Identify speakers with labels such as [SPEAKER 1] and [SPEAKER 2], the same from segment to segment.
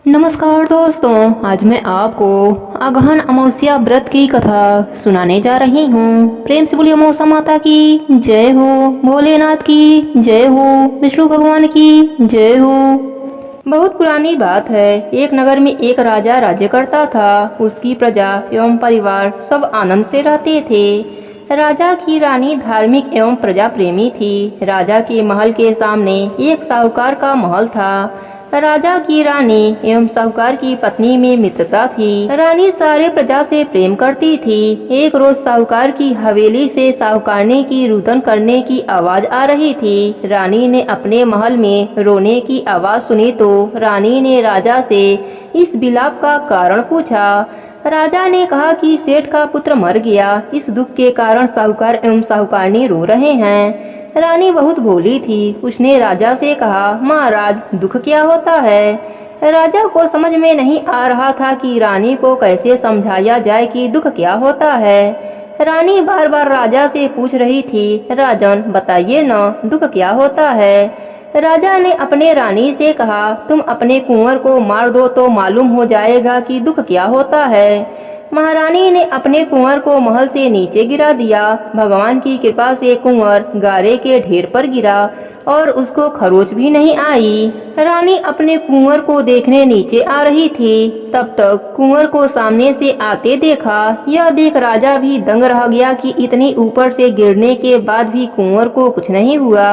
[SPEAKER 1] नमस्कार दोस्तों, आज मैं आपको अगहन अमावस्या व्रत की कथा सुनाने जा रही हूँ। प्रेम से बोलिए अमावस्या माता की जय हो, भोलेनाथ की जय हो, विष्णु भगवान की जय हो। बहुत पुरानी बात है। एक नगर में एक राजा राज्य करता था। उसकी प्रजा एवं परिवार सब आनंद से रहते थे। राजा की रानी धार्मिक एवं प्रजा प्रेमी थी। राजा के महल के सामने एक साहूकार का महल था। राजा की रानी एवं साहूकार की पत्नी में मित्रता थी। रानी सारे प्रजा से प्रेम करती थी। एक रोज साहूकार की हवेली से साहूकारनी की रुदन करने की आवाज आ रही थी। रानी ने अपने महल में रोने की आवाज सुनी तो रानी ने राजा से इस विलाप का कारण पूछा। राजा ने कहा कि सेठ का पुत्र मर गया। इस दुख के कारण साहूकार एवं साहूकारनी रो रहे हैं। रानी बहुत भोली थी। उसने राजा से कहा, महाराज दुख क्या होता है। राजा को समझ में नहीं आ रहा था कि रानी को कैसे समझाया जाए कि दुख क्या होता है। रानी बार बार राजा से पूछ रही थी, राजन बताइए न, दुख क्या होता है। राजा ने अपने रानी से कहा, तुम अपने कुंवर को मार दो तो मालूम हो जाएगा कि दुख क्या होता है। महारानी ने अपने कुंवर को महल से नीचे गिरा दिया। भगवान की कृपा से कुंवर गारे के ढेर पर गिरा और उसको खरोच भी नहीं आई। रानी अपने कुंवर को देखने नीचे आ रही थी। तब तक कुंवर को सामने से आते देखा। यह देख राजा भी दंग रह गया कि इतनी ऊपर से गिरने के बाद भी कुंवर को कुछ नहीं हुआ।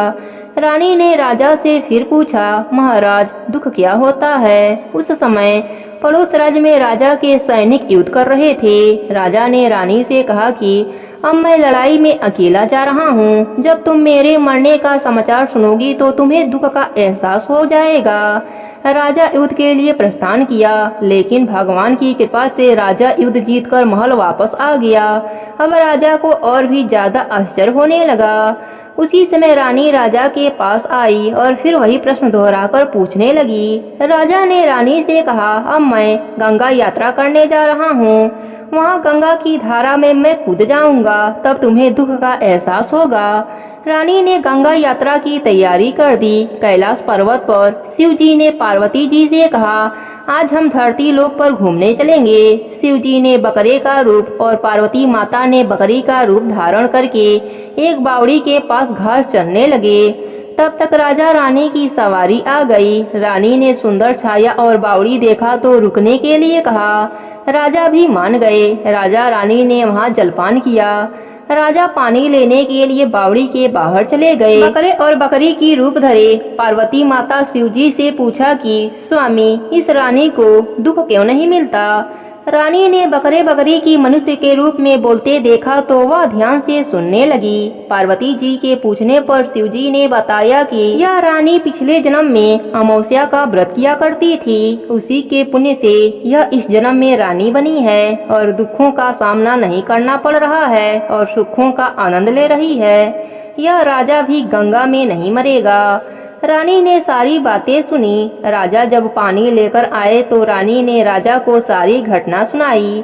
[SPEAKER 1] रानी ने राजा से फिर पूछा, महाराज दुख क्या होता है। उस समय पड़ोस राज्य में राजा के सैनिक युद्ध कर रहे थे। राजा ने रानी से कहा कि अब मैं लड़ाई में अकेला जा रहा हूँ। जब तुम मेरे मरने का समाचार सुनोगी तो तुम्हें दुख का एहसास हो जाएगा। राजा युद्ध के लिए प्रस्थान किया, लेकिन भगवान की कृपा से राजा युद्ध जीतकर महल वापस आ गया। अब राजा को और भी ज्यादा आश्चर्य होने लगा। उसी समय रानी राजा के पास आई और फिर वही प्रश्न दोहराकर पूछने लगी। राजा ने रानी से कहा, अब मैं गंगा यात्रा करने जा रहा हूँ। वहाँ गंगा की धारा में मैं कूद जाऊंगा, तब तुम्हें दुख का एहसास होगा। रानी ने गंगा यात्रा की तैयारी कर दी। कैलाश पर्वत पर शिव जी ने पार्वती जी से कहा, आज हम धरती लोक पर घूमने चलेंगे। शिव जी ने बकरे का रूप और पार्वती माता ने बकरी का रूप धारण करके एक बावड़ी के पास घास चरने लगे। तब तक राजा रानी की सवारी आ गई। रानी ने सुंदर छाया और बावड़ी देखा तो रुकने के लिए कहा। राजा भी मान गए। राजा रानी ने वहाँ जलपान किया। राजा पानी लेने के लिए बावड़ी के बाहर चले गए। बकरे और बकरी की रूप धरे पार्वती माता शिवजी से पूछा कि स्वामी, इस रानी को दुख क्यों नहीं मिलता। रानी ने बकरे बकरी की मनुष्य के रूप में बोलते देखा तो वह ध्यान से सुनने लगी। पार्वती जी के पूछने पर शिवजी ने बताया कि यह रानी पिछले जन्म में अमावस्या का व्रत किया करती थी। उसी के पुण्य से यह इस जन्म में रानी बनी है और दुखों का सामना नहीं करना पड़ रहा है और सुखों का आनंद ले रही है। यह राजा भी गंगा में नहीं मरेगा। रानी ने सारी बातें सुनी। राजा जब पानी लेकर आए तो रानी ने राजा को सारी घटना सुनाई।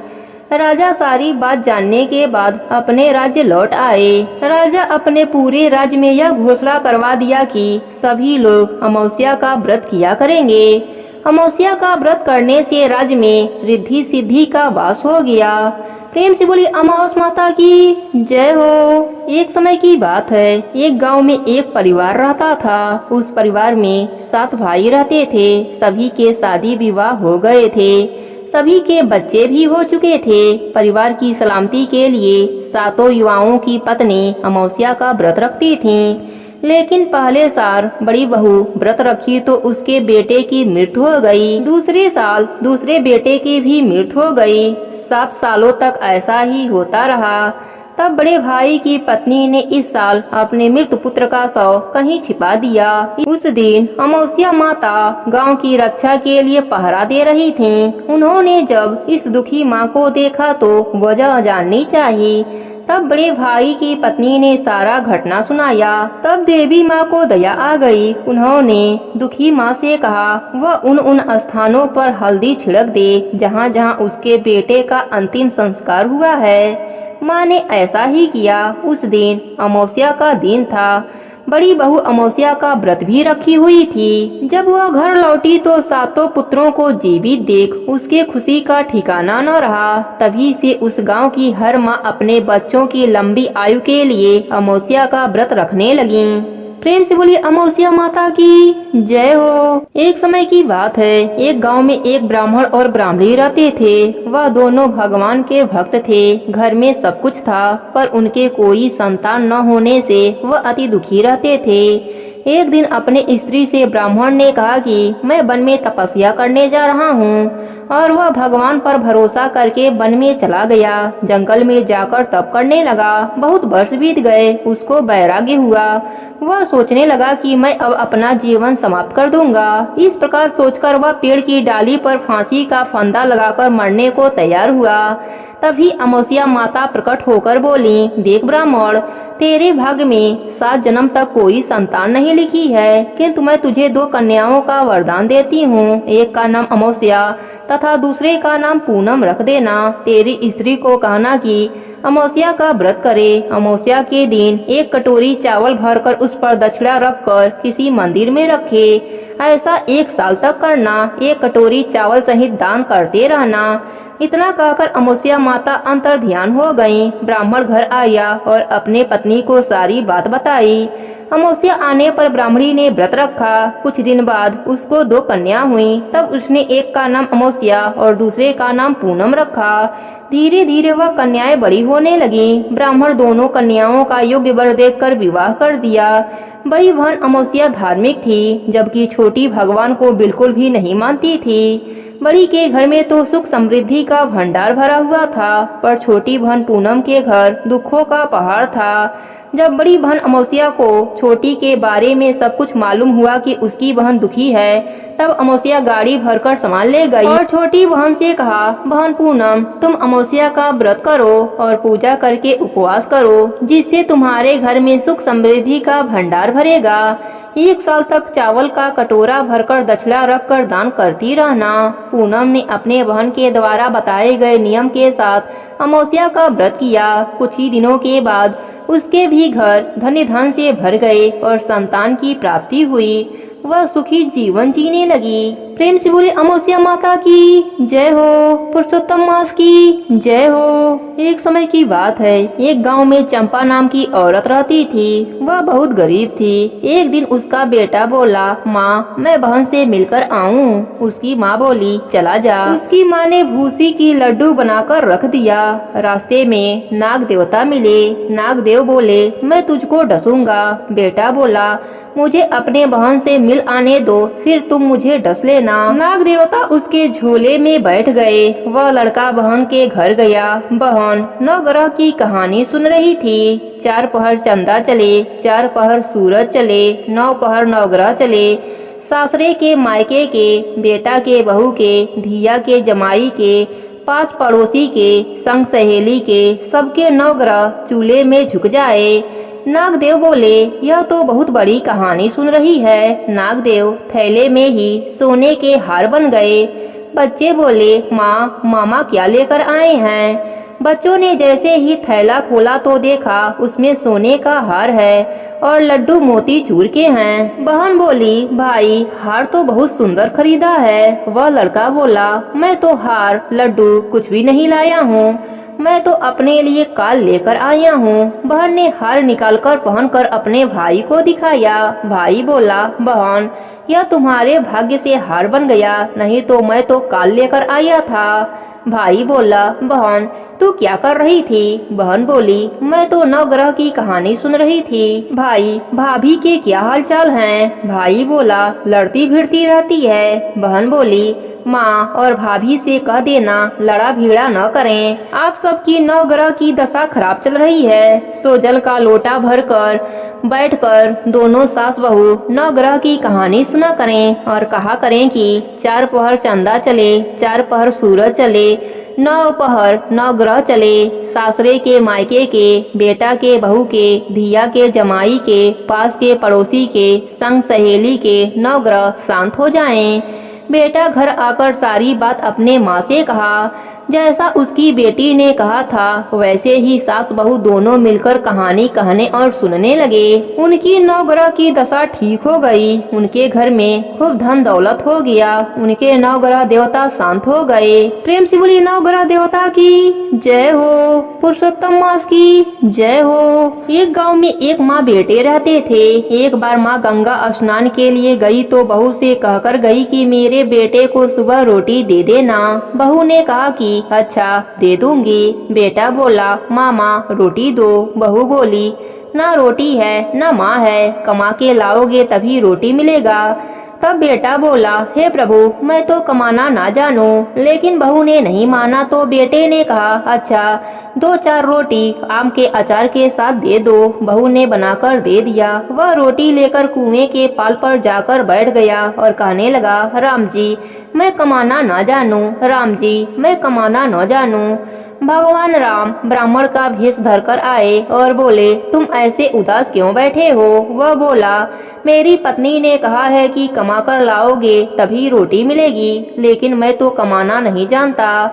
[SPEAKER 1] राजा सारी बात जानने के बाद अपने राज्य लौट आए। राजा अपने पूरे राज्य में यह घोषणा करवा दिया कि सभी लोग अमावस्या का व्रत किया करेंगे। अमावस्या का व्रत करने से राज्य में रिद्धि सिद्धि का वास हो गया। प्रेम से बोली अमावस माता की जय हो। एक समय की बात है। एक गांव में एक परिवार रहता था। उस परिवार में 7 भाई रहते थे। सभी के शादी विवाह हो गए थे। सभी के बच्चे भी हो चुके थे। परिवार की सलामती के लिए 7 युवाओं की पत्नी अमावस्या का व्रत रखती थीं। लेकिन पहले साल बड़ी बहू व्रत रखी तो उसके बेटे की मृत्यु हो गई। दूसरे साल दूसरे बेटे की भी मृत्यु हो गई। 7 सालों तक ऐसा ही होता रहा। तब बड़े भाई की पत्नी ने इस साल अपने मृत पुत्र का शव कहीं छिपा दिया। उस दिन अमावस्या माता गांव की रक्षा के लिए पहरा दे रही थीं। उन्होंने जब इस दुखी माँ को देखा तो वजह जाननी चाहिए। तब बड़े भाई की पत्नी ने सारा घटना सुनाया। तब देवी माँ को दया आ गई। उन्होंने दुखी माँ से कहा वह उन स्थानों पर हल्दी छिड़क दे जहाँ जहाँ उसके बेटे का अंतिम संस्कार हुआ है। माँ ने ऐसा ही किया। उस दिन अमावस्या का दिन था। बड़ी बहू अमावस्या का व्रत भी रखी हुई थी। जब वह घर लौटी तो सातों पुत्रों को जीवित देख उसके खुशी का ठिकाना न रहा। तभी से उस गांव की हर माँ अपने बच्चों की लंबी आयु के लिए अमावस्या का व्रत रखने लगी। प्रेम से बोली अमावस्या माता की जय हो। एक समय की बात है, एक गांव में एक ब्राह्मण और ब्राह्मणी रहते थे। वह दोनों भगवान के भक्त थे। घर में सब कुछ था, पर उनके कोई संतान न होने से वह अति दुखी रहते थे। एक दिन अपने स्त्री से ब्राह्मण ने कहा कि मैं वन में तपस्या करने जा रहा हूँ, और वह भगवान पर भरोसा करके वन में चला गया। जंगल में जाकर तप करने लगा। बहुत वर्ष बीत गए, उसको वैराग्य हुआ। वह सोचने लगा कि मैं अब अपना जीवन समाप्त कर दूंगा। इस प्रकार सोचकर वह पेड़ की डाली पर फांसी का फंदा लगाकर मरने को तैयार हुआ। तभी अमावस्या माता प्रकट होकर बोली, देख ब्राह्मण, तेरे भाग्य में 7 जन्म तक कोई संतान नहीं लिखी है, किंतु मैं तुझे 2 कन्याओं का वरदान देती हूँ। एक का नाम अमावस्या तथा दूसरे का नाम पूनम रख देना। तेरी स्त्री को कहना कि अमावस्या का व्रत करे। अमावस्या के दिन 1 कटोरी चावल भरकर उस पर दक्षिणा रखकर किसी मंदिर में रखे। ऐसा 1 साल तक करना। 1 कटोरी चावल सहित दान करते रहना। इतना कहकर अमावस्या माता अंतर ध्यान हो गईं। ब्राह्मण घर आया और अपने पत्नी को सारी बात बताई। अमावस्या आने पर ब्राह्मणी ने व्रत रखा। कुछ दिन बाद उसको 2 कन्या हुई। तब उसने एक का नाम अमावस्या और दूसरे का नाम पूनम रखा। धीरे धीरे वह कन्याएं बड़ी होने लगी। ब्राह्मण दोनों कन्याओं का योग्य वर देखकर विवाह कर दिया। बड़ी बहन अमावस्या धार्मिक थी, जबकि छोटी भगवान को बिल्कुल भी नहीं मानती थी। बड़ी के घर में तो सुख समृद्धि का भंडार भरा हुआ था, पर छोटी बहन पूनम के घर दुखों का पहाड़ था। जब बड़ी बहन अमावस्या को छोटी के बारे में सब कुछ मालूम हुआ कि उसकी बहन दुखी है, तब अमावस्या गाड़ी भरकर सामान ले गई और छोटी बहन से कहा, बहन पूनम, तुम अमावस्या का व्रत करो और पूजा करके उपवास करो, जिससे तुम्हारे घर में सुख समृद्धि का भंडार भरेगा। 1 साल तक चावल का कटोरा भरकर दक्षिणा रखकर दान करती रहना। पूनम ने अपने बहन के द्वारा बताए गए नियम के साथ अमावस्या का व्रत किया। कुछ ही दिनों के बाद उसके भी घर धन्य धन से भर गए और संतान की प्राप्ति हुई। वह सुखी जीवन जीने लगी। प्रेम से बोले अमावस्या माता की जय हो। पुरुषोत्तम मास की जय हो। एक समय की बात है, एक गांव में चंपा नाम की औरत रहती थी। वह बहुत गरीब थी। एक दिन उसका बेटा बोला, माँ, मैं बहन से मिलकर आऊं। उसकी माँ बोली, चला जा। उसकी माँ ने भूसी की लड्डू बनाकर रख दिया। रास्ते में नाग देवता मिले। नाग देव बोले, मैं तुझको डसूंगा। बेटा बोला, मुझे अपने बहन से मिल आने दो, फिर तुम मुझे डस लेना। नाग देवता उसके झोले में बैठ गए। वह लड़का बहन के घर गया। बहन नवग्रह की कहानी सुन रही थी। 4 पहर चंदा चले, 4 पहर सूरज चले, 9 पहर नवग्रह चले। सासरे के मायके के, बेटा के बहू के, धिया के जमाई के, पास पड़ोसी के, संग सहेली के, सबके नवग्रह चूल्हे में झुक जाए। नागदेव बोले, यह तो बहुत बड़ी कहानी सुन रही है। नागदेव थैले में ही सोने के हार बन गए। बच्चे बोले, माँ, मामा क्या लेकर आए हैं? बच्चों ने जैसे ही थैला खोला तो देखा उसमें सोने का हार है और लड्डू मोती चूर के हैं। बहन बोली, भाई, हार तो बहुत सुंदर खरीदा है। वह लड़का बोला, मैं तो हार लड्डू कुछ भी नहीं लाया हूँ, मैं तो अपने लिए काल लेकर आया हूँ। बहन ने हार निकालकर पहनकर अपने भाई को दिखाया। भाई बोला, बहन, यह तुम्हारे भाग्य से हार बन गया, नहीं तो मैं तो काल लेकर आया था। भाई बोला, बहन, तू क्या कर रही थी? बहन बोली, मैं तो नवग्रह की कहानी सुन रही थी। भाई, भाभी के क्या हालचाल हैं? भाई बोला, लड़ती भिड़ती रहती है। बहन बोली, माँ और भाभी से कह देना लड़ा भीड़ा न करें। आप सबकी नवग्रह की दशा खराब चल रही है। सो जल का लोटा भरकर बैठकर दोनों सास बहू नवग्रह की कहानी सुना करें और कहा करें कि 4 पहर चंदा चले, 4 पहर सूरज चले, 9 पहर नवग्रह चले। सासरे के मायके के, बेटा के बहू के, धिया के जमाई के, पास के पड़ोसी के, संग सहेली के नवग्रह शांत हो जाएं। बेटा घर आकर सारी बात अपने माँ से कहा। जैसा उसकी बेटी ने कहा था वैसे ही सास बहू दोनों मिलकर कहानी कहने और सुनने लगे। उनकी नौगरा की दशा ठीक हो गई, उनके घर में खूब धन दौलत हो गया, उनके नवग्रह देवता शांत हो गए। प्रेम से बोली नवग्रह देवता की जय हो, पुरुषोत्तम मास की जय हो। एक गांव में एक माँ बेटे रहते थे। एक बार माँ गंगा स्नान के लिए गई तो बहू से कहकर गई कि मेरे बेटे को सुबह रोटी दे देना। बहू ने कहा कि अच्छा दे दूंगी। बेटा बोला मामा रोटी दो। बहू बोली ना रोटी है ना माँ है, कमा के लाओगे तभी रोटी मिलेगा। तब बेटा बोला हे प्रभु मैं तो कमाना ना जानूं। लेकिन बहू ने नहीं माना तो बेटे ने कहा अच्छा 2-4 रोटी आम के अचार के साथ दे दो। बहू ने बनाकर दे दिया। वह रोटी लेकर कुएं के पाल पर जाकर बैठ गया और कहने लगा राम जी मैं कमाना ना जानूं, राम जी मैं कमाना न जानूं। भगवान राम ब्राह्मण का भेष धरकर आए और बोले तुम ऐसे उदास क्यों बैठे हो। वह बोला मेरी पत्नी ने कहा है कि कमा कर लाओगे तभी रोटी मिलेगी, लेकिन मैं तो कमाना नहीं जानता।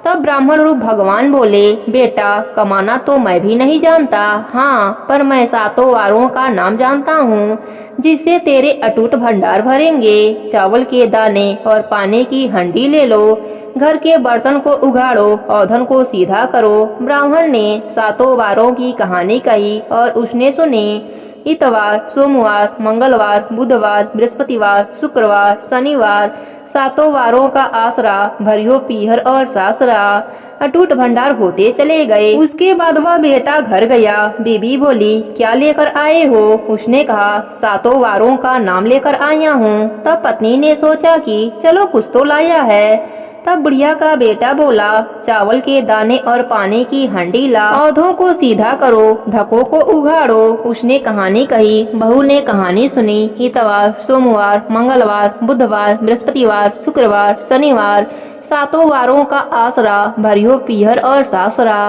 [SPEAKER 1] तब ब्राह्मण रूप भगवान बोले बेटा कमाना तो मैं भी नहीं जानता, हाँ पर मैं 7 वारों का नाम जानता हूँ जिससे तेरे अटूट भंडार भरेंगे। चावल के दाने और पानी की हंडी ले लो, घर के बर्तन को उघाड़ो और धन को सीधा करो। ब्राह्मण ने 7 वारों की कहानी कही और उसने सुनी। इतवार, सोमवार, मंगलवार, बुधवार, बृहस्पतिवार, शुक्रवार, शनिवार 7 वारों का आसरा भरियो पीहर और सासरा अटूट भंडार होते चले गए। उसके बाद वह बेटा घर गया। बीबी बोली क्या लेकर आए हो। उसने कहा 7 वारों का नाम लेकर आया हूँ। तब पत्नी ने सोचा कि चलो कुछ तो लाया है। तब बुढ़िया का बेटा बोला चावल के दाने और पानी की हंडी ला, पौधों को सीधा करो, ढकों को उघाड़ो। उसने कहानी कही। बहू ने कहानी सुनी। इतवार, सोमवार, मंगलवार, बुधवार, बृहस्पतिवार, शुक्रवार, शनिवार 7 वारों का आसरा भरियो पीहर और सासरा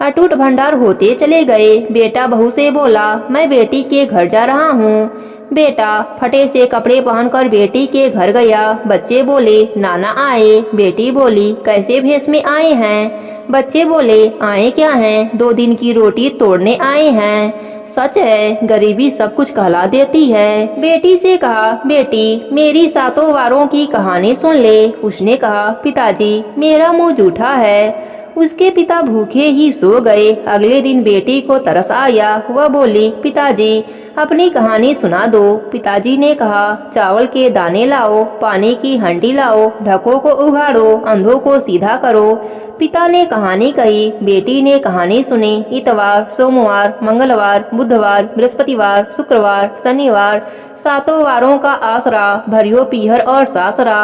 [SPEAKER 1] अटूट भंडार होते चले गए। बेटा बहू से बोला मैं बेटी के घर जा रहा हूँ। बेटा फटे से कपड़े पहनकर बेटी के घर गया। बच्चे बोले नाना आए। बेटी बोली कैसे भेष में आए हैं। बच्चे बोले आए क्या हैं, 2 दिन की रोटी तोड़ने आए हैं। सच है गरीबी सब कुछ कहला देती है। बेटी से कहा बेटी मेरी 7 वारों की कहानी सुन ले। उसने कहा पिताजी मेरा मुंह जूठा है। उसके पिता भूखे ही सो गए। अगले दिन बेटी को तरस आया। वह बोली पिताजी अपनी कहानी सुना दो। पिताजी ने कहा चावल के दाने लाओ, पानी की हंडी लाओ, ढकों को उघाड़ो, अंधों को सीधा करो। पिता ने कहानी कही। बेटी ने कहानी सुनी। इतवार, सोमवार, मंगलवार, बुधवार, बृहस्पतिवार, शुक्रवार, शनिवार 7 वारों का आसरा भरियो पीहर और सासरा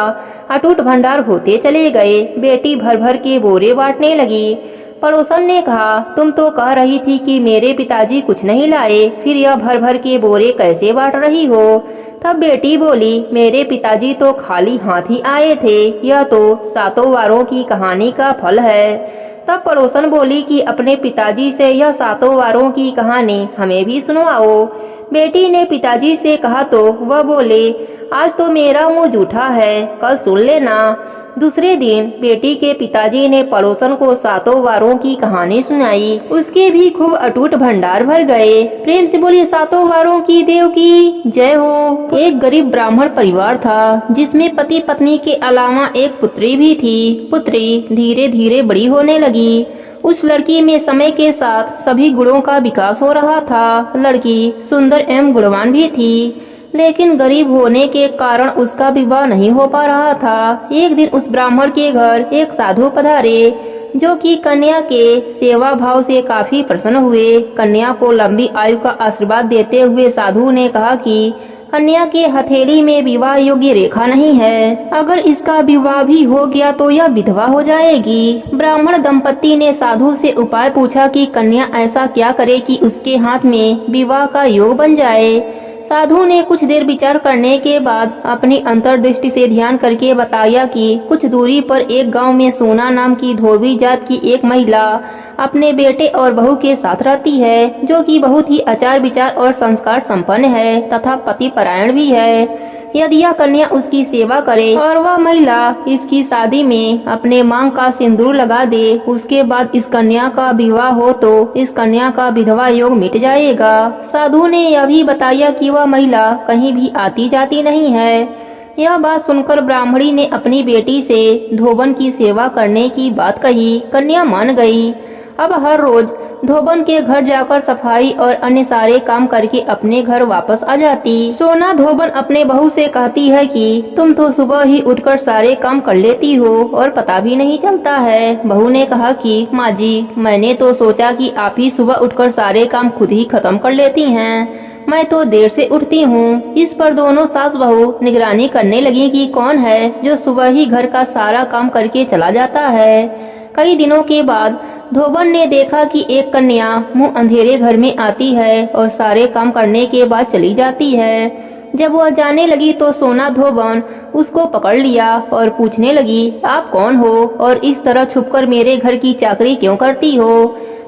[SPEAKER 1] अटूट भंडार होते चले गए। बेटी भर भर के बोरे बांटने लगी। पड़ोसन ने कहा तुम तो कह रही थी कि मेरे पिताजी कुछ नहीं लाए, फिर यह भर भर के बोरे कैसे बांट रही हो। तब बेटी बोली मेरे पिताजी तो खाली हाथ ही आए थे, यह तो 7 वारों की कहानी का फल है। तब पड़ोसन बोली कि अपने पिताजी से यह 7 वारों की कहानी हमें भी सुनवाओ। बेटी ने पिताजी से कहा तो वह बोले आज तो मेरा मुंह जूठा है, कल सुन लेना। दूसरे दिन बेटी के पिताजी ने पड़ोसन को 7 वारों की कहानी सुनाई। उसके भी खूब अटूट भंडार भर गए। प्रेम से बोली 7 वारों की देव की जय हो। एक गरीब ब्राह्मण परिवार था जिसमें पति पत्नी के अलावा एक पुत्री भी थी। पुत्री धीरे धीरे बड़ी होने लगी। उस लड़की में समय के साथ सभी गुणों का विकास हो रहा था। लड़की सुंदर एवं गुणवान भी थी, लेकिन गरीब होने के कारण उसका विवाह नहीं हो पा रहा था। एक दिन उस ब्राह्मण के घर एक साधु पधारे जो कि कन्या के सेवा भाव से काफी प्रसन्न हुए। कन्या को लंबी आयु का आशीर्वाद देते हुए साधु ने कहा कि कन्या के हथेली में विवाह योग्य रेखा नहीं है, अगर इसका विवाह भी हो गया तो यह विधवा हो जाएगी। ब्राह्मण दंपति ने साधु से उपाय पूछा कि कन्या ऐसा क्या करे कि उसके हाथ में विवाह का योग बन जाए। साधु ने कुछ देर विचार करने के बाद अपनी अंतर्दृष्टि से ध्यान करके बताया कि कुछ दूरी पर एक गांव में सोना नाम की धोबी जात की एक महिला अपने बेटे और बहू के साथ रहती है, जो कि बहुत ही आचार विचार और संस्कार संपन्न है तथा पति परायण भी है। यदि यह कन्या उसकी सेवा करे और वह महिला इसकी शादी में अपने मांग का सिंदूर लगा दे, उसके बाद इस कन्या का विवाह हो तो इस कन्या का विधवा योग मिट जाएगा। साधु ने यह भी बताया कि वह महिला कहीं भी आती जाती नहीं है। यह बात सुनकर ब्राह्मणी ने अपनी बेटी से धोबन की सेवा करने की बात कही। कन्या मान गई। अब हर रोज धोबन के घर जाकर सफाई और अन्य सारे काम करके अपने घर वापस आ जाती। सोना धोबन अपने बहू से कहती है कि तुम तो सुबह ही उठकर सारे काम कर लेती हो और पता भी नहीं चलता है। बहू ने कहा कि माँ जी, मैंने तो सोचा कि आप ही सुबह उठकर सारे काम खुद ही खत्म कर लेती हैं। मैं तो देर से उठती हूँ। इस पर दोनों सास बहू निगरानी करने लगी कि कौन है जो सुबह ही घर का सारा काम करके चला जाता है। कई दिनों के बाद धोबन ने देखा कि एक कन्या मुंह अंधेरे घर में आती है और सारे काम करने के बाद चली जाती है। जब वह जाने लगी तो सोना धोबन उसको पकड़ लिया और पूछने लगी, आप कौन हो और इस तरह छुपकर मेरे घर की चाकरी क्यों करती हो?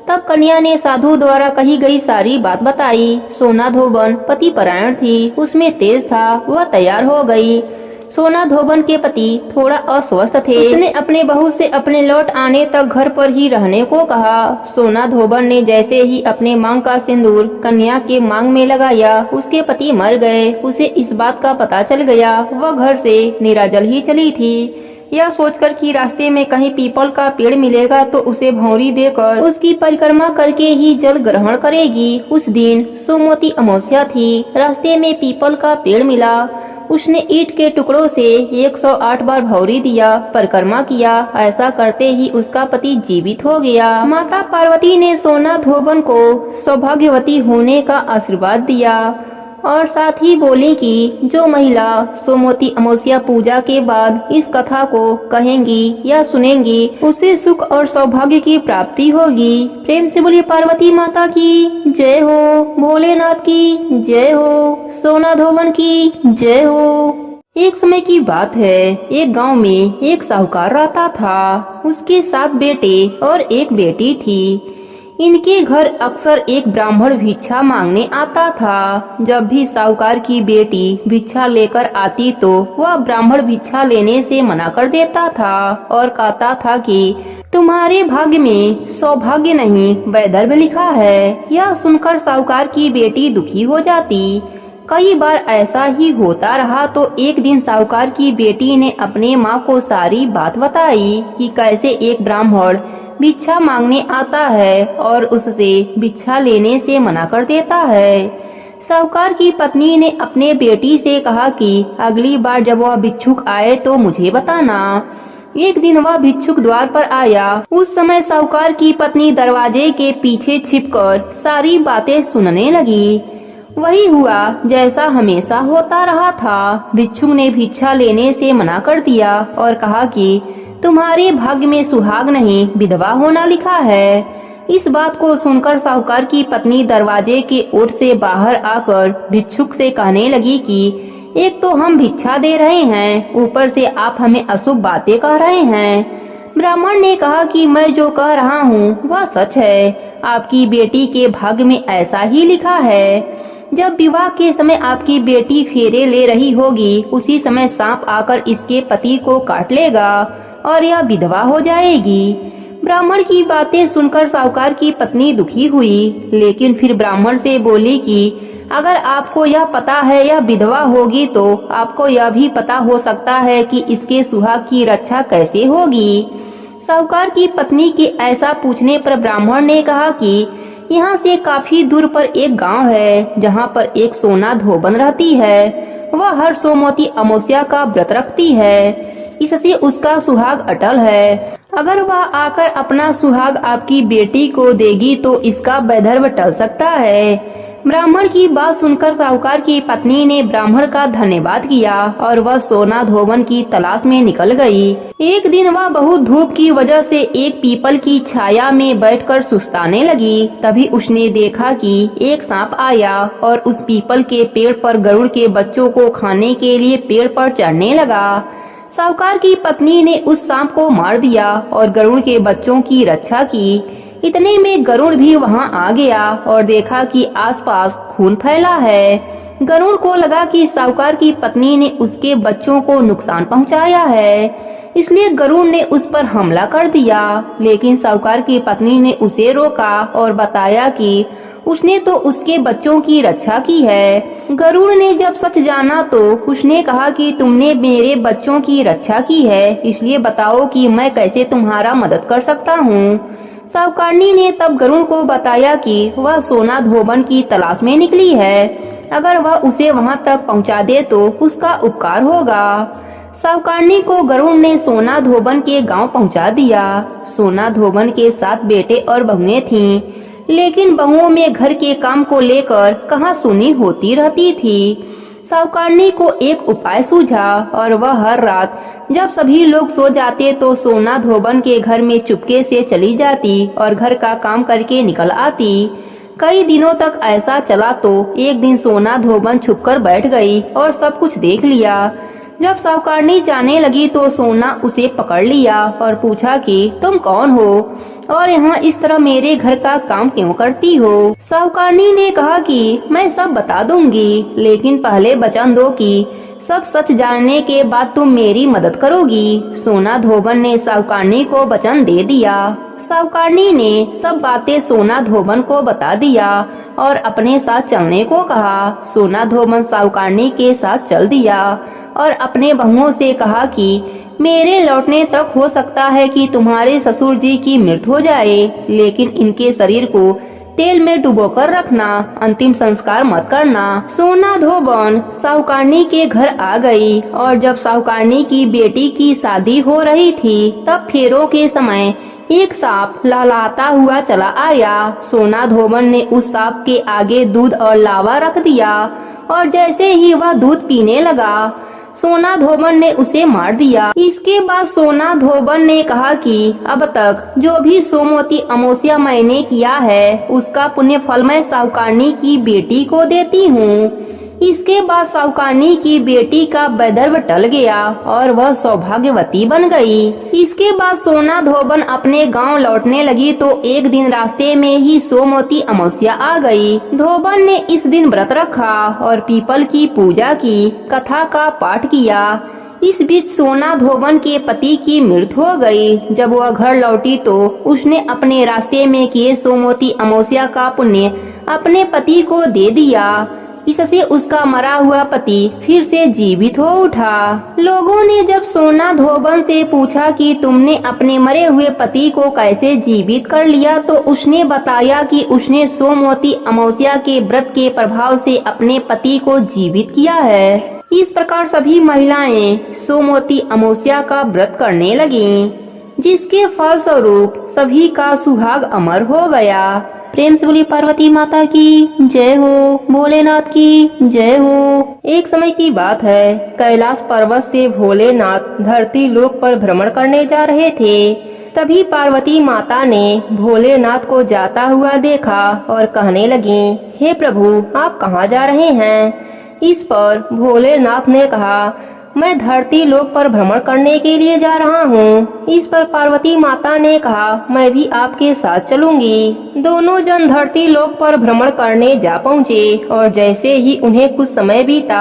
[SPEAKER 1] तब कन्या ने साधु द्वारा कही गई सारी बात बताई। सोना धोबन पति परायण थी, उसमें तेज था, वह तैयार हो गई। सोना धोबन के पति थोड़ा अस्वस्थ थे। उसने अपने बहू से अपने लौट आने तक घर पर ही रहने को कहा। सोना धोबन ने जैसे ही अपने मांग का सिंदूर कन्या के मांग में लगाया, उसके पति मर गए। उसे इस बात का पता चल गया। वह घर से निराजल ही चली थी। यह सोचकर कि रास्ते में कहीं पीपल का पेड़ मिलेगा तो उसे भौंरी देकर उसकी परिक्रमा करके ही जल ग्रहण करेगी। उस दिन सोमवती अमावस्या थी। रास्ते में पीपल का पेड़ मिला। उसने ईंट के टुकड़ों से 108 बार भौरी दिया, परिक्रमा किया। ऐसा करते ही उसका पति जीवित हो गया। माता पार्वती ने सोना धोबन को सौभाग्यवती होने का आशीर्वाद दिया और साथ ही बोली कि जो महिला सोमवती अमावस्या पूजा के बाद इस कथा को कहेंगी या सुनेंगी, उसे सुख और सौभाग्य की प्राप्ति होगी। प्रेम से बोलिए पार्वती माता की जय हो, भोलेनाथ की जय हो, सोना धोबन की जय हो। एक समय की बात है, एक गांव में एक साहूकार रहता था। उसके 7 बेटे और एक बेटी थी। इनके घर अक्सर एक ब्राह्मण भिक्षा मांगने आता था। जब भी साहूकार की बेटी भिक्षा लेकर आती तो वह ब्राह्मण भिक्षा लेने से मना कर देता था और कहता था कि तुम्हारे भाग्य में सौभाग्य नहीं, वैदर्भ लिखा है। यह सुनकर साहूकार की बेटी दुखी हो जाती। कई बार ऐसा ही होता रहा तो एक दिन साहूकार की बेटी ने अपने माँ को सारी बात बताई कि कैसे एक ब्राह्मण भिक्षा मांगने आता है और उससे भिक्षा लेने से मना कर देता है। साहूकार की पत्नी ने अपने बेटी से कहा कि अगली बार जब वह भिक्षुक आए तो मुझे बताना। एक दिन वह भिक्षुक द्वार पर आया। उस समय साहूकार की पत्नी दरवाजे के पीछे छिपकर सारी बातें सुनने लगी। वही हुआ जैसा हमेशा होता रहा था। भिक्षुक ने भिक्षा लेने से मना कर दिया और कहा कि तुम्हारे भाग्य में सुहाग नहीं, विधवा होना लिखा है। इस बात को सुनकर साहूकार की पत्नी दरवाजे के ओट से बाहर आकर भिक्षुक से कहने लगी कि एक तो हम भिक्षा दे रहे हैं, ऊपर से आप हमें अशुभ बातें कह रहे हैं। ब्राह्मण ने कहा कि मैं जो कह रहा हूँ वह सच है। आपकी बेटी के भाग्य में ऐसा ही लिखा है। जब विवाह के समय आपकी बेटी फेरे ले रही होगी, उसी समय सांप आकर इसके पति को काट लेगा और यह विधवा हो जाएगी। ब्राह्मण की बातें सुनकर साहूकार की पत्नी दुखी हुई, लेकिन फिर ब्राह्मण से बोली कि अगर आपको यह पता है यह विधवा होगी तो आपको यह भी पता हो सकता है कि इसके सुहाग की रक्षा कैसे होगी। साहूकार की पत्नी के ऐसा पूछने पर ब्राह्मण ने कहा कि यहाँ से काफी दूर पर एक गांव है जहाँ पर एक सोना धोबन रहती है। वह हर सोमवती अमावस्या का व्रत रखती है, इससे उसका सुहाग अटल है। अगर वह आकर अपना सुहाग आपकी बेटी को देगी तो इसका वैधर्भ टल सकता है। ब्राह्मण की बात सुनकर साहूकार की पत्नी ने ब्राह्मण का धन्यवाद किया और वह सोना धोबन की तलाश में निकल गई। एक दिन वह बहुत धूप की वजह से एक पीपल की छाया में बैठकर सुस्ताने लगी। तभी उसने देखा कि एक सांप आया और उस पीपल के पेड़ पर गरुड़ के बच्चों को खाने के लिए पेड़ पर चढ़ने लगा। साहूकार की पत्नी ने उस सांप को मार दिया और गरुड़ के बच्चों की रक्षा की। इतने में गरुड़ भी वहां आ गया और देखा कि आसपास खून फैला है। गरुड़ को लगा कि साहूकार की पत्नी ने उसके बच्चों को नुकसान पहुंचाया है, इसलिए गरुड़ ने उस पर हमला कर दिया। लेकिन साहूकार की पत्नी ने उसे रोका और बताया कि उसने तो उसके बच्चों की रक्षा की है। गरुड़ ने जब सच जाना तो उसने कहा कि तुमने मेरे बच्चों की रक्षा की है, इसलिए बताओ कि मैं कैसे तुम्हारा मदद कर सकता हूँ। साहूकारनी ने तब गरुड़ को बताया कि वह सोना धोबन की तलाश में निकली है, अगर वह उसे वहां तक पहुंचा दे तो उसका उपकार होगा। साहूकारनी को गरुड़ ने सोना धोबन के गांव पहुंचा दिया। सोना धोबन के 7 बेटे और बहुएं थीं, लेकिन बहुओं में घर के काम को लेकर कहां सुनी होती रहती थी। साहूकारनी को एक उपाय सूझा और वह हर रात जब सभी लोग सो जाते तो सोना धोबन के घर में चुपके से चली जाती और घर का काम करके निकल आती। कई दिनों तक ऐसा चला तो एक दिन सोना धोबन छुपकर बैठ गई और सब कुछ देख लिया। जब साहूकारनी जाने लगी तो सोना उसे पकड़ लिया और पूछा कि तुम कौन हो और यहाँ इस तरह मेरे घर का काम क्यों करती हो। साहूकारनी ने कहा कि मैं सब बता दूंगी, लेकिन पहले वचन दो कि सब सच जानने के बाद तुम मेरी मदद करोगी। सोना धोबन ने साहूकारनी को वचन दे दिया। साहूकारनी ने सब बातें सोना धोबन को बता दिया और अपने साथ चलने को कहा। सोना धोबन साहूकारनी के साथ चल दिया और अपने बहुओं से कहा कि मेरे लौटने तक हो सकता है कि तुम्हारे ससुर जी की मृत्यु हो जाए, लेकिन इनके शरीर को तेल में डुबोकर रखना, अंतिम संस्कार मत करना। सोना धोबन साहूकारनी के घर आ गई और जब साहूकारनी की बेटी की शादी हो रही थी तब फेरों के समय एक सांप लहलहाता हुआ चला आया। सोना धोबन ने उस सांप के आगे दूध और लावा रख दिया और जैसे ही वह दूध पीने लगा सोना धोबन ने उसे मार दिया। इसके बाद सोना धोबन ने कहा कि अब तक जो भी सोमवती अमावस्या मैंने किया है उसका पुण्य फल मैं साहूकारनी की बेटी को देती हूँ। इसके बाद साहूकारनी की बेटी का वैधर्भ टल गया और वह सौभाग्यवती बन गई। इसके बाद सोना धोबन अपने गांव लौटने लगी तो एक दिन रास्ते में ही सोमवती अमावस्या आ गई। धोबन ने इस दिन व्रत रखा और पीपल की पूजा की, कथा का पाठ किया। इस बीच सोना धोबन के पति की मृत्यु हो गई। जब वह घर लौटी तो उसने अपने रास्ते में किए सोमवती अमावस्या का पुण्य अपने पति को दे दिया। इससे उसका मरा हुआ पति फिर से जीवित हो उठा। लोगों ने जब सोना धोबन से पूछा कि तुमने अपने मरे हुए पति को कैसे जीवित कर लिया तो उसने बताया कि उसने सोमवती अमावस्या के व्रत के प्रभाव से अपने पति को जीवित किया है। इस प्रकार सभी महिलाएं सोमवती अमावस्या का व्रत करने लगीं, जिसके फल स्वरूप सभी का सुहाग अमर हो गया। प्रेम से बोली पार्वती माता की जय हो, भोलेनाथ की जय हो। एक समय की बात है, कैलाश पर्वत से भोलेनाथ धरती लोक पर भ्रमण करने जा रहे थे। तभी पार्वती माता ने भोलेनाथ को जाता हुआ देखा और कहने लगी, हे प्रभु आप कहाँ जा रहे हैं। इस पर भोलेनाथ ने कहा, मैं धरती लोक पर भ्रमण करने के लिए जा रहा हूँ। इस पर पार्वती माता ने कहा, मैं भी आपके साथ चलूंगी। दोनों जन धरती लोक पर भ्रमण करने जा पहुँचे और जैसे ही उन्हें कुछ समय बीता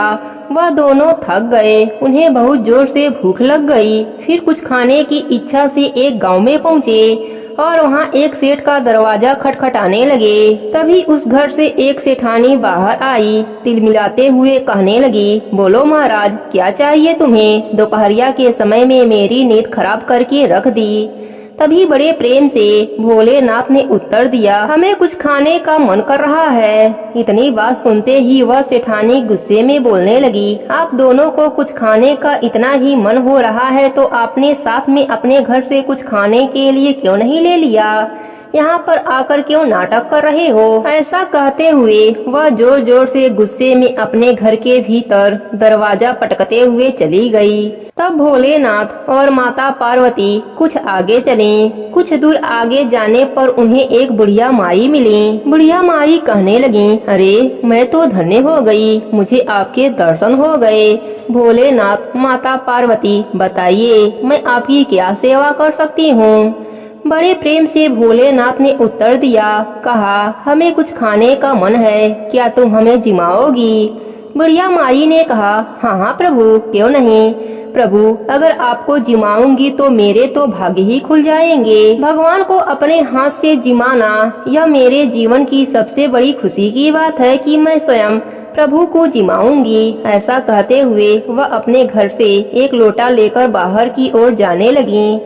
[SPEAKER 1] वह दोनों थक गए। उन्हें बहुत जोर से भूख लग गई। फिर कुछ खाने की इच्छा से एक गांव में पहुँचे और वहाँ एक सेठ का दरवाजा खटखटाने लगे। तभी उस घर से एक सेठानी बाहर आई। तिल मिलाते हुए कहने लगी, बोलो महाराज क्या चाहिए तुम्हें, दोपहरिया के समय में मेरी नींद खराब करके रख दी। तभी बड़े प्रेम से भोलेनाथ ने उत्तर दिया, हमें कुछ खाने का मन कर रहा है। इतनी बात सुनते ही वह सेठानी गुस्से में बोलने लगी, आप दोनों को कुछ खाने का इतना ही मन हो रहा है तो आपने साथ में अपने घर से कुछ खाने के लिए क्यों नहीं ले लिया, यहाँ पर आकर क्यों नाटक कर रहे हो। ऐसा कहते हुए वह जोर जोर से गुस्से में अपने घर के भीतर दरवाजा पटकते हुए चली गई। तब भोलेनाथ और माता पार्वती कुछ आगे चले। कुछ दूर आगे जाने पर उन्हें एक बुढ़िया माई मिली। बुढ़िया माई कहने लगी, अरे मैं तो धन्य हो गई, मुझे आपके दर्शन हो गए। भोलेनाथ माता पार्वती बताइए मैं आपकी क्या सेवा कर सकती हूँ। बड़े प्रेम से भोलेनाथ ने उत्तर दिया, कहा हमें कुछ खाने का मन है, क्या तुम हमें जिमाओगी। बुढ़िया माई ने कहा, हाँ हाँ प्रभु, क्यों नहीं। प्रभु, अगर आपको जिमाऊंगी तो मेरे तो भाग्य ही खुल जाएंगे। भगवान को अपने हाथ से जिमाना यह मेरे जीवन की सबसे बड़ी खुशी की बात है कि मैं स्वयं प्रभु को जिमाऊंगी। ऐसा कहते हुए वह अपने घर से एक लोटा लेकर बाहर की ओर जाने लगी।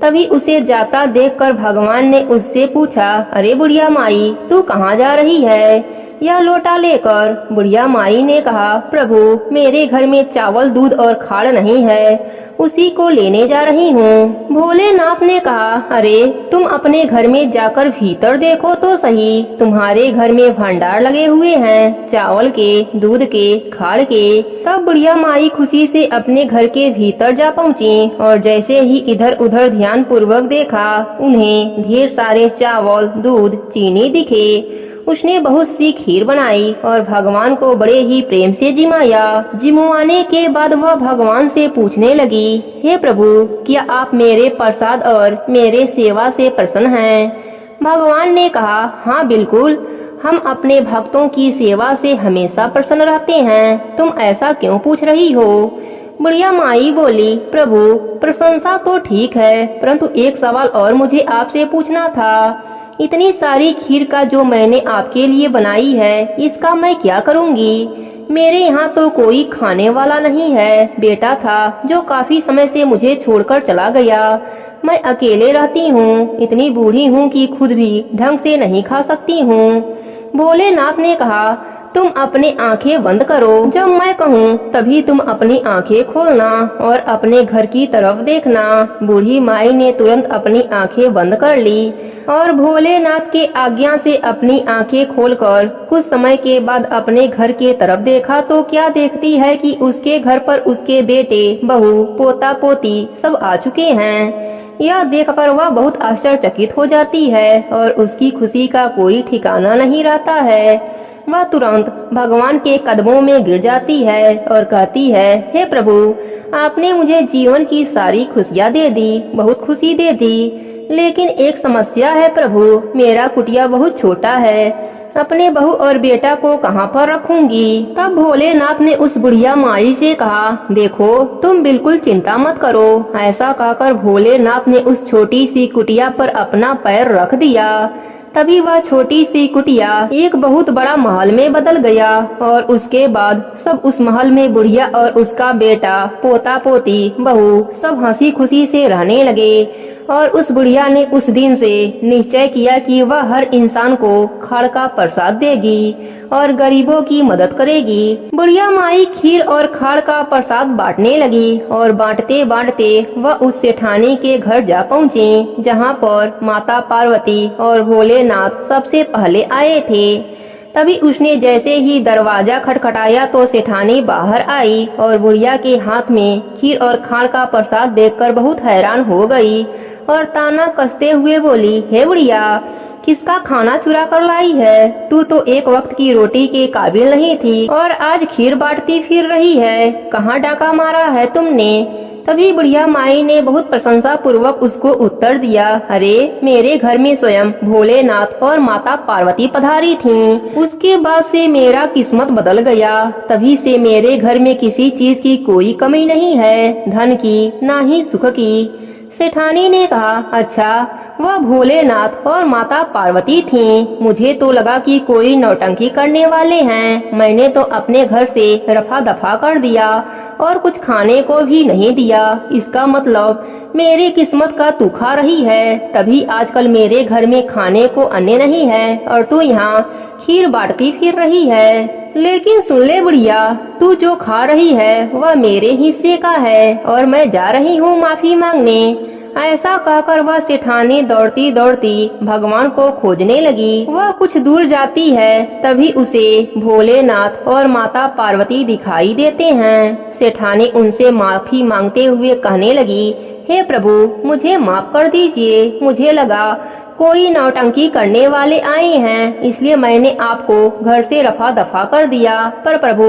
[SPEAKER 1] तभी उसे जाता देखकर भगवान ने उससे पूछा, अरे बुढ़िया माई, तू कहाँ जा रही है यह लोटा लेकर। बुढ़िया माई ने कहा, प्रभु, मेरे घर में चावल, दूध और खाड़ नहीं है, उसी को लेने जा रही हूँ। भोलेनाथ ने कहा, अरे तुम अपने घर में जाकर भीतर देखो तो सही, तुम्हारे घर में भंडार लगे हुए हैं, चावल के, दूध के, खाड़ के। तब बुढ़िया माई खुशी से अपने घर के भीतर जा पहुँची और जैसे ही इधर उधर ध्यान पूर्वक देखा, उन्हें ढेर सारे चावल, दूध, चीनी दिखे। उसने बहुत सी खीर बनाई और भगवान को बड़े ही प्रेम से जिमाया। जिमवाने के बाद वह भगवान से पूछने लगी, हे प्रभु, क्या आप मेरे प्रसाद और मेरे सेवा से प्रसन्न हैं? भगवान ने कहा, हाँ बिल्कुल, हम अपने भक्तों की सेवा से हमेशा प्रसन्न रहते हैं। तुम ऐसा क्यों पूछ रही हो? बुढ़िया माई बोली, प्रभु, प्रशंसा तो ठीक है, परंतु एक सवाल और मुझे आपसे पूछना था। इतनी सारी खीर का जो मैंने आपके लिए बनाई है, इसका मैं क्या करूंगी? मेरे यहाँ तो कोई खाने वाला नहीं है। बेटा था जो काफी समय से मुझे छोड़कर चला गया। मैं अकेले रहती हूँ, इतनी बूढ़ी हूँ कि खुद भी ढंग से नहीं खा सकती हूँ। भोलेनाथ ने कहा, तुम अपनी आंखें बंद करो, जब मैं कहूँ तभी तुम अपनी आंखें खोलना और अपने घर की तरफ देखना। बूढ़ी माई ने तुरंत अपनी आंखें बंद कर ली और भोलेनाथ के आज्ञा से अपनी आंखें खोलकर कुछ समय के बाद अपने घर के तरफ देखा तो क्या देखती है कि उसके घर पर उसके बेटे, बहू, पोता पोती सब आ चुके हैं। यह देखकर वह बहुत आश्चर्यचकित हो जाती है और उसकी खुशी का कोई ठिकाना नहीं रहता है। वह तुरंत भगवान के कदमों में गिर जाती है और कहती है, हे प्रभु, आपने मुझे जीवन की सारी खुशियाँ दे दी, बहुत खुशी दे दी, लेकिन एक समस्या है प्रभु, मेरा कुटिया बहुत छोटा है, अपने बहू और बेटा को कहाँ पर रखूंगी? तब भोलेनाथ ने उस बुढ़िया माई से कहा, देखो, तुम बिल्कुल चिंता मत करो। ऐसा कहकर भोलेनाथ ने उस छोटी सी कुटिया पर अपना पैर रख दिया। तभी वह छोटी सी कुटिया एक बहुत बड़ा महल में बदल गया और उसके बाद सब उस महल में बुढ़िया और उसका बेटा, पोता पोती, बहू सब हंसी खुशी से रहने लगे। और उस बुढ़िया ने उस दिन से निश्चय किया कि वह हर इंसान को खाड़ का प्रसाद देगी और गरीबों की मदद करेगी। बुढ़िया माई खीर और खाड़ का प्रसाद बांटने लगी और बांटते बांटते वह उस सेठानी के घर जा पहुँची, जहाँ पर माता पार्वती और भोलेनाथ सबसे पहले आए थे। तभी उसने जैसे ही दरवाजा खटखटाया तो सेठानी बाहर आई और बुढ़िया के हाथ में खीर और खाड़ का प्रसाद देखकर बहुत हैरान हो गई और ताना कसते हुए बोली, हे बुढ़िया, किसका खाना चुरा कर लाई है? तू तो एक वक्त की रोटी के काबिल नहीं थी और आज खीर बांटती फिर रही है, कहाँ डाका मारा है तुमने? तभी बुढ़िया माई ने बहुत प्रशंसा पूर्वक उसको उत्तर दिया, अरे मेरे घर में स्वयं भोलेनाथ और माता पार्वती पधारी थीं। उसके बाद से मेरा किस्मत बदल गया। तभी से मेरे घर में किसी चीज की कोई कमी नहीं है, धन की ना ही सुख की। सेठानी ने कहा, अच्छा, वह भोलेनाथ और माता पार्वती थीं। मुझे तो लगा कि कोई नौटंकी करने वाले हैं। मैंने तो अपने घर से रफा दफा कर दिया और कुछ खाने को भी नहीं दिया। इसका मतलब मेरी किस्मत का तू खा रही है, तभी आजकल मेरे घर में खाने को अन्न नहीं है और तू यहाँ खीर बांटती फिर रही है। लेकिन सुन ले बुढ़िया, तू जो खा रही है वह मेरे हिस्से का है और मैं जा रही हूँ माफी मांगने। ऐसा कहकर वह सेठानी दौड़ती दौड़ती भगवान को खोजने लगी। वह कुछ दूर जाती है, तभी उसे भोलेनाथ और माता पार्वती दिखाई देते हैं। सेठानी उनसे माफी मांगते हुए कहने लगी, हे प्रभु, मुझे माफ कर दीजिए, मुझे लगा कोई नौटंकी करने वाले आए हैं, इसलिए मैंने आपको घर से रफा दफा कर दिया। पर प्रभु,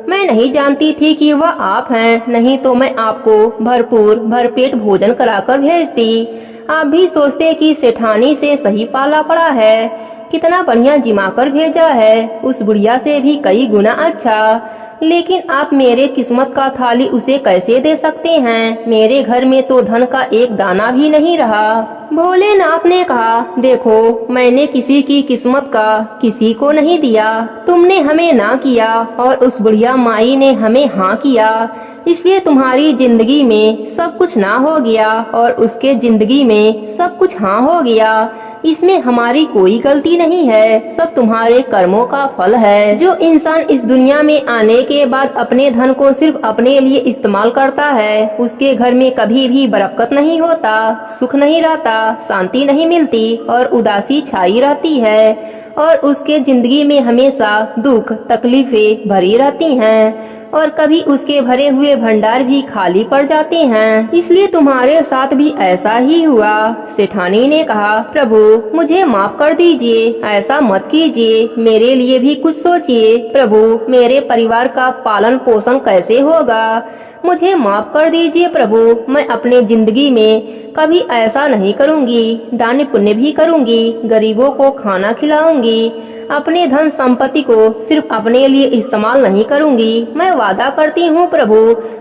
[SPEAKER 1] मैं नहीं जानती थी कि वह आप हैं, नहीं तो मैं आपको भरपूर भरपेट भोजन कराकर भेजती। आप भी सोचते कि सेठानी से सही पाला पड़ा है, कितना बढ़िया जिमा कर भेजा है, उस बुढ़िया से भी कई गुना अच्छा। लेकिन आप मेरे किस्मत का थाली उसे कैसे दे सकते हैं? मेरे घर में तो धन का एक दाना भी नहीं रहा। भोलेनाथ ने कहा, देखो, मैंने किसी की किस्मत का किसी को नहीं दिया। तुमने हमें ना किया और उस बुढ़िया माई ने हमें हाँ किया, इसलिए तुम्हारी जिंदगी में सब कुछ ना हो गया और उसके जिंदगी में सब कुछ हाँ हो गया। इसमें हमारी कोई गलती नहीं है, सब तुम्हारे कर्मों का फल है। जो इंसान इस दुनिया में आने के बाद अपने धन को सिर्फ अपने लिए इस्तेमाल करता है, उसके घर में कभी भी बरकत नहीं होता, सुख नहीं रहता, शांति नहीं मिलती और उदासी छाई रहती है और उसके जिंदगी में हमेशा दुख तकलीफें भरी रहती हैं और कभी उसके भरे हुए भंडार भी खाली पड़ जाते हैं। इसलिए तुम्हारे साथ भी ऐसा ही हुआ। सेठानी ने कहा, प्रभु मुझे माफ कर दीजिए, ऐसा मत कीजिए, मेरे लिए भी कुछ सोचिए। प्रभु मेरे परिवार का पालन पोषण कैसे होगा? मुझे माफ कर दीजिए प्रभु, मैं अपने जिंदगी में कभी ऐसा नहीं करूंगी, दान पुण्य भी करूंगी, गरीबों को खाना खिलाऊंगी, अपने धन संपत्ति को सिर्फ अपने लिए इस्तेमाल नहीं करूंगी। मैं वादा करती हूँ प्रभु,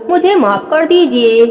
[SPEAKER 1] मुझे माफ कर दीजिए।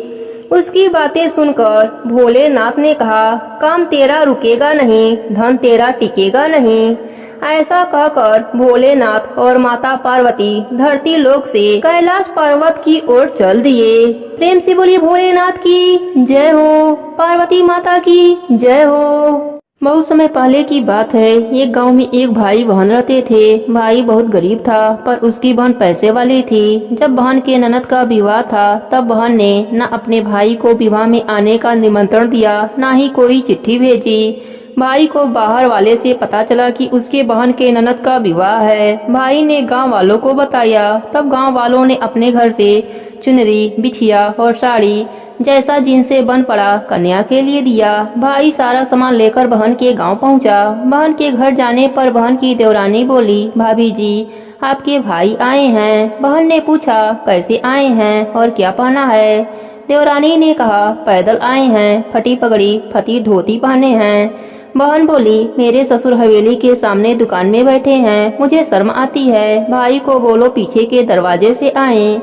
[SPEAKER 1] उसकी बातें सुनकर भोलेनाथ ने कहा, काम तेरा रुकेगा नहीं, धन तेरा टिकेगा नहीं। ऐसा कहकर भोलेनाथ और माता पार्वती धरती लोक से कैलाश पर्वत की ओर चल दिए। प्रेम से बोली भोलेनाथ की जय हो, पार्वती माता की जय हो। बहुत समय पहले की बात है। एक गांव में एक भाई बहन रहते थे। भाई बहुत गरीब था पर उसकी बहन पैसे वाली थी। जब बहन के ननद का विवाह था तब बहन ने न अपने भाई को विवाह में आने का निमंत्रण दिया, न ही कोई चिट्ठी भेजी। भाई को बाहर वाले से पता चला कि उसके बहन के ननद का विवाह है। भाई ने गांव वालों को बताया। तब गांव वालों ने अपने घर से चुनरी, बिछिया और साड़ी जैसा जिनसे बन पड़ा कन्या के लिए दिया। भाई सारा सामान लेकर बहन के गांव पहुंचा। बहन के घर जाने पर बहन की देवरानी बोली, भाभी जी आपके भाई आए हैं। बहन ने पूछा, कैसे आए हैं और क्या पहना है? देवरानी ने कहा, पैदल आए हैं, फटी पगड़ी फटी धोती पहने हैं। बहन बोली, मेरे ससुर हवेली के सामने दुकान में बैठे हैं, मुझे शर्म आती है। भाई को बोलो पीछे के दरवाजे से आए।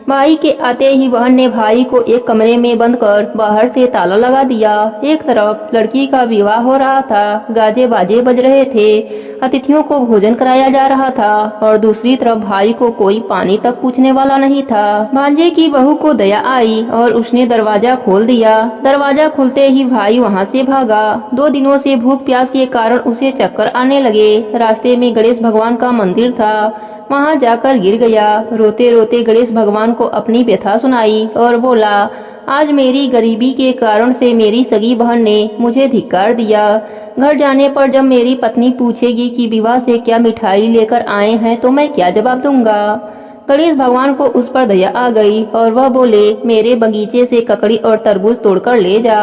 [SPEAKER 1] भाई के आते ही बहन ने भाई को एक कमरे में बंद कर बाहर से ताला लगा दिया। एक तरफ लड़की का विवाह हो रहा था, गाजे बाजे बज रहे थे, अतिथियों को भोजन कराया जा रहा था और दूसरी तरफ भाई को कोई पानी तक पूछने वाला नहीं था। भांजे की बहू को दया आई और उसने दरवाजा खोल दिया। दरवाजा खुलते ही भाई वहाँ से भागा। 2 दिनों से भूख प्यास के कारण उसे चक्कर आने लगे। रास्ते में गणेश भगवान का मंदिर था, वहाँ जाकर गिर गया। रोते रोते गणेश भगवान को अपनी व्यथा सुनाई और बोला, आज मेरी गरीबी के कारण से मेरी सगी बहन ने मुझे धिक्कार दिया। घर जाने पर जब मेरी पत्नी पूछेगी कि विवाह से क्या मिठाई लेकर आए हैं तो मैं क्या जवाब दूंगा? गणेश भगवान को उस पर दया आ गई और वह बोले, मेरे बगीचे से ककड़ी और तरबूज तोड़कर ले जा।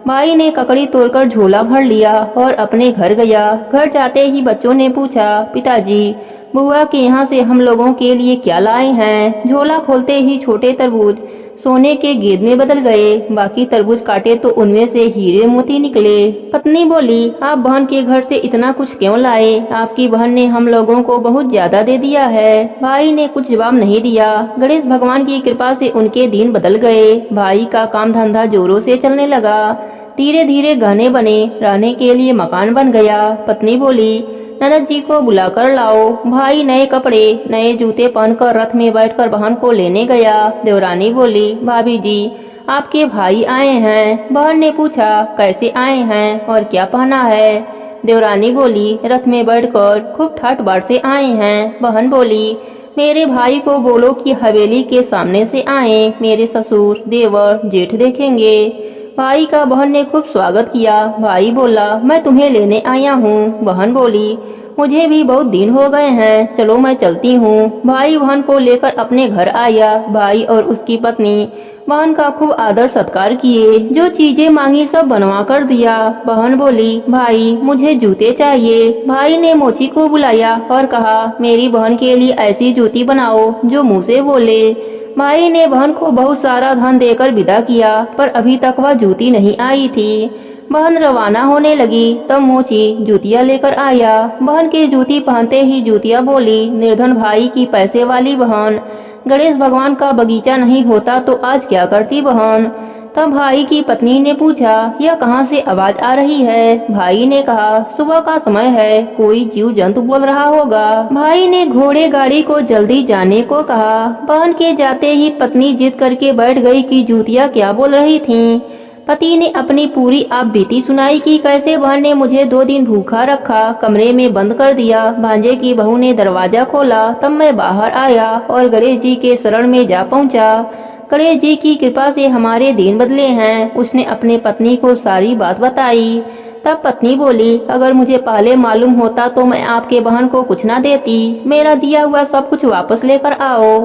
[SPEAKER 1] भाई ने ककड़ी तोड़कर झोला भर लिया और अपने घर गया। घर जाते ही बच्चों ने पूछा, पिताजी बुआ के यहाँ से हम लोगों के लिए क्या लाए हैं? झोला खोलते ही छोटे तरबूज सोने के गेंद में बदल गए। बाकी तरबूज काटे तो उनमें से हीरे मोती निकले। पत्नी बोली, आप बहन के घर से इतना कुछ क्यों लाए? आपकी बहन ने हम लोगों को बहुत ज्यादा दे दिया है। भाई ने कुछ जवाब नहीं दिया। गणेश भगवान की कृपा से उनके दिन बदल गए। भाई का काम धंधा जोरों से चलने लगा। धीरे धीरे गहने बने, रहने के लिए मकान बन गया। पत्नी बोली, ननद जी को बुलाकर लाओ। भाई नए कपड़े नए जूते पहनकर रथ में बैठकर बहन को लेने गया। देवरानी बोली, भाभी जी आपके भाई आए हैं। बहन ने पूछा, कैसे आए हैं और क्या पहना है? देवरानी बोली, रथ में बैठकर खूब ठाट बाट से आए हैं। बहन बोली, मेरे भाई को बोलो कि हवेली के सामने से आए, मेरे ससुर देवर जेठ देखेंगे। भाई का बहन ने खूब स्वागत किया। भाई बोला, मैं तुम्हें लेने आया हूँ। बहन बोली, मुझे भी बहुत दिन हो गए हैं, चलो मैं चलती हूँ। भाई बहन को लेकर अपने घर आया। भाई और उसकी पत्नी बहन का खूब आदर सत्कार किए। जो चीजें मांगी सब बनवा कर दिया। बहन बोली, भाई मुझे जूते चाहिए। भाई ने मोची को बुलाया और कहा, मेरी बहन के लिए ऐसी जूती बनाओ जो मुँह से बोले। भाई ने बहन को बहुत सारा धन देकर विदा किया पर अभी तक वह जूती नहीं आई थी। बहन रवाना होने लगी तब मोची जूतियाँ लेकर आया। बहन की जूती पहनते ही जूतियाँ बोली, निर्धन भाई की पैसे वाली बहन, गणेश भगवान का बगीचा नहीं होता तो आज क्या करती बहन। तब भाई की पत्नी ने पूछा, यह कहाँ से आवाज आ रही है। भाई ने कहा, सुबह का समय है, कोई जीव जंतु बोल रहा होगा। भाई ने घोड़े गाड़ी को जल्दी जाने को कहा। बहन के जाते ही पत्नी जिद करके बैठ गई कि जूतियाँ क्या बोल रही थीं। पति ने अपनी पूरी आप बीती सुनाई कि कैसे बहन ने मुझे 2 दिन भूखा रखा, कमरे में बंद कर दिया। भांजे की बहू ने दरवाजा खोला, तब मैं बाहर आया और गणेश जी के शरण में जा पहुंचा। गणेश जी की कृपा से हमारे दिन बदले हैं। उसने अपने पत्नी को सारी बात बताई। तब पत्नी बोली, अगर मुझे पहले मालूम होता तो मैं आपके बहन को कुछ ना देती। मेरा दिया हुआ सब कुछ वापस लेकर आओ।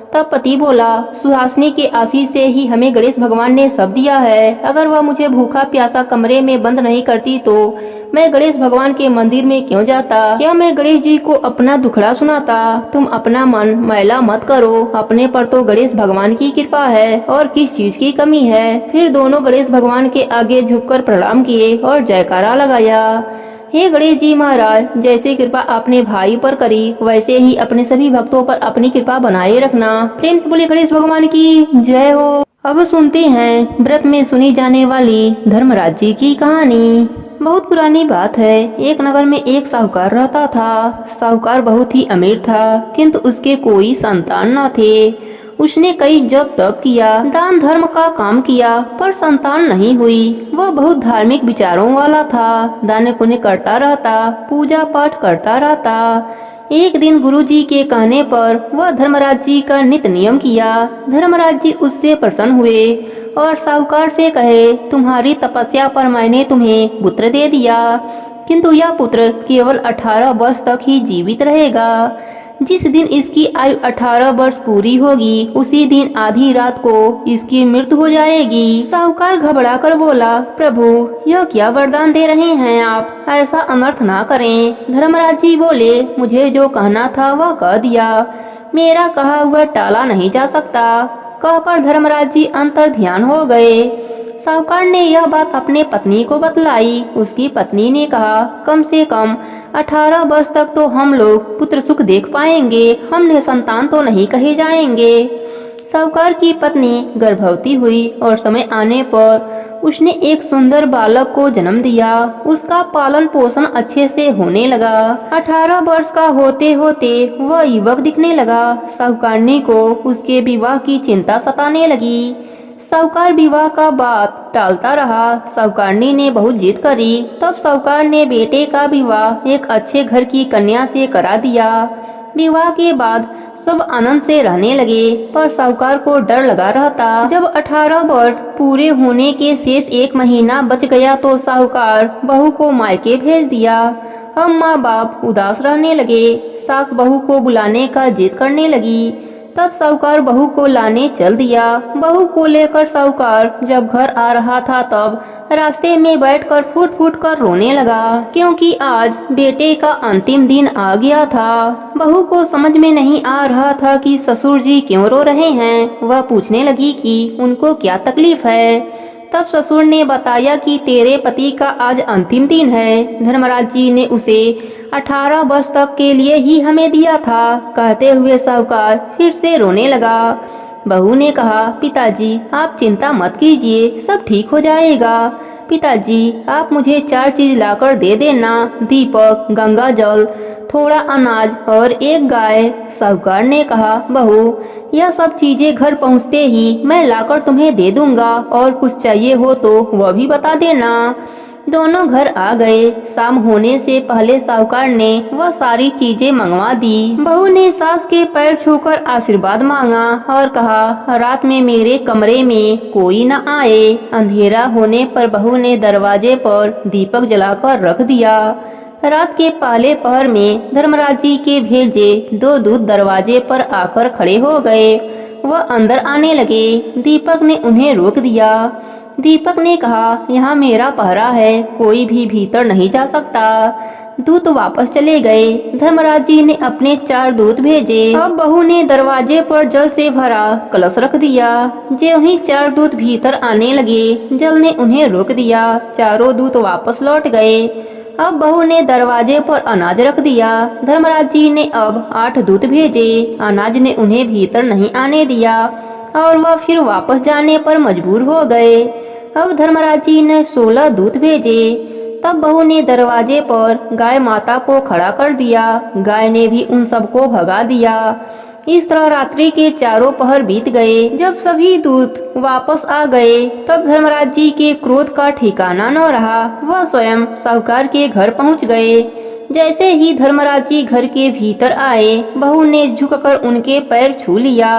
[SPEAKER 1] तब पति बोला, सुहासिनी के आशीष से ही हमें गणेश भगवान ने सब दिया है। अगर वह मुझे भूखा प्यासा कमरे में बंद नहीं करती तो मैं गणेश भगवान के मंदिर में क्यों जाता? क्या मैं गणेश जी को अपना दुखड़ा सुनाता? तुम अपना मन मैला मत करो, अपने पर तो गणेश भगवान की कृपा है और किस चीज की कमी है। फिर दोनों गणेश भगवान के आगे झुककर प्रणाम किए और जयकारा लगाया। हे गणेश जी महाराज, जैसे कृपा आपने भाई पर करी वैसे ही अपने सभी भक्तों पर अपनी कृपा बनाए रखना। प्रेम से बोले गणेश भगवान की जय हो। अब सुनते हैं व्रत में सुनी जाने वाली धर्मराज जी की कहानी। बहुत पुरानी बात है। एक नगर में एक साहूकार रहता था। साहूकार बहुत ही अमीर था, किंतु उसके कोई संतान न थे। उसने कई जप तप किया, दान धर्म का काम किया, पर संतान नहीं हुई। वह बहुत धार्मिक विचारों वाला था, दान पुण्य करता रहता, पूजा पाठ करता रहता। एक दिन गुरुजी के कहने पर वह धर्मराज जी का नित्य नियम किया। धर्मराज जी उससे प्रसन्न हुए और साहूकार से कहे, तुम्हारी तपस्या पर मैंने तुम्हें पुत्र दे दिया, किंतु यह पुत्र केवल 18 वर्ष तक ही जीवित रहेगा। जिस दिन इसकी आयु 18 वर्ष पूरी होगी उसी दिन आधी रात को इसकी मृत्यु हो जाएगी। साहूकार घबरा कर बोला, प्रभु यह क्या वरदान दे रहे हैं आप, ऐसा अनर्थ ना करें। धर्मराज जी बोले, मुझे जो कहना था वह कह दिया, मेरा कहा हुआ टाला नहीं जा सकता। कहकर धर्मराज जी अंतर ध्यान हो गए। साहूकार ने यह बात अपने पत्नी को बतलाई। उसकी पत्नी ने कहा, कम से कम 18 वर्ष तक तो हम लोग पुत्र सुख देख पाएंगे, हम निसंतान तो नहीं कहे जाएंगे। साहूकार की पत्नी गर्भवती हुई और समय आने पर उसने एक सुंदर बालक को जन्म दिया। उसका पालन पोषण अच्छे से होने लगा। 18 वर्ष का होते होते वह युवक दिखने लगा। साहूकारनी को उसके विवाह की चिंता सताने लगी। साहूकार विवाह का बात टालता रहा। साहूकारनी ने बहुत जिद करी। तब साहूकार ने बेटे का विवाह एक अच्छे घर की कन्या से करा दिया। विवाह के बाद सब आनंद से रहने लगे, पर साहूकार को डर लगा रहता। जब 18 वर्ष पूरे होने के शेष 1 महीना बच गया तो साहूकार बहू को मायके भेज दिया। हम माँ बाप उदास रहने लगे। सास बहू को बुलाने का जिद करने लगी। तब साहूकार बहू को लाने चल दिया। बहू को लेकर साहूकार जब घर आ रहा था तब रास्ते में बैठकर फूट फूट कर रोने लगा, क्योंकि आज बेटे का अंतिम दिन आ गया था। बहू को समझ में नहीं आ रहा था कि ससुर जी क्यों रो रहे हैं। वह पूछने लगी कि उनको क्या तकलीफ है। तब ससुर ने बताया कि तेरे पति का आज अंतिम दिन है। धर्मराज जी ने उसे 18 वर्ष तक के लिए ही हमें दिया था। कहते हुए साहूकार फिर से रोने लगा। बहू ने कहा, पिताजी आप चिंता मत कीजिए, सब ठीक हो जाएगा। पिताजी आप मुझे 4 चीज लाकर दे देना, दीपक, गंगा जल, थोड़ा अनाज और एक गाय। साहूकार ने कहा, बहू यह सब चीजें घर पहुँचते ही मैं लाकर तुम्हें दे दूंगा, और कुछ चाहिए हो तो वह भी बता देना। दोनों घर आ गए। शाम होने से पहले साहूकार ने वह सारी चीजें मंगवा दी। बहू ने सास के पैर छूकर आशीर्वाद मांगा और कहा, रात में मेरे कमरे में कोई न आए। अंधेरा होने पर बहू ने दरवाजे पर दीपक जलाकर रख दिया। रात के पहले पहर में धर्मराज जी के भेजे 2 दूत दरवाजे पर आकर खड़े हो गए। वह अंदर आने लगे। दीपक ने उन्हें रोक दिया। दीपक ने कहा, यहाँ मेरा पहरा है, कोई भी भीतर नहीं जा सकता। दूत वापस चले गए। धर्मराज जी ने अपने 4 दूत भेजे। अब बहू ने दरवाजे पर जल से भरा कलश रख दिया। जो ही 4 दूत भीतर आने लगे, जल ने उन्हें रोक दिया। चारों दूत वापस लौट गए। अब बहू ने दरवाजे पर अनाज रख दिया। धर्मराज जी ने अब 8 दूत भेजे। अनाज ने उन्हें भीतर नहीं आने दिया और वह फिर वापस जाने पर मजबूर हो गए। अब धर्मराज जी ने 16 दूत भेजे। तब बहू ने दरवाजे पर गाय माता को खड़ा कर दिया। गाय ने भी उन सबको भगा दिया। इस तरह रात्रि के चारों पहर बीत गए। जब सभी दूत वापस आ गए, तब धर्मराज जी के क्रोध का ठिकाना न रहा। वह स्वयं साहूकार के घर पहुंच गए। जैसे ही धर्मराज जी घर के भीतर आए, बहू ने झुककर उनके पैर छू लिया।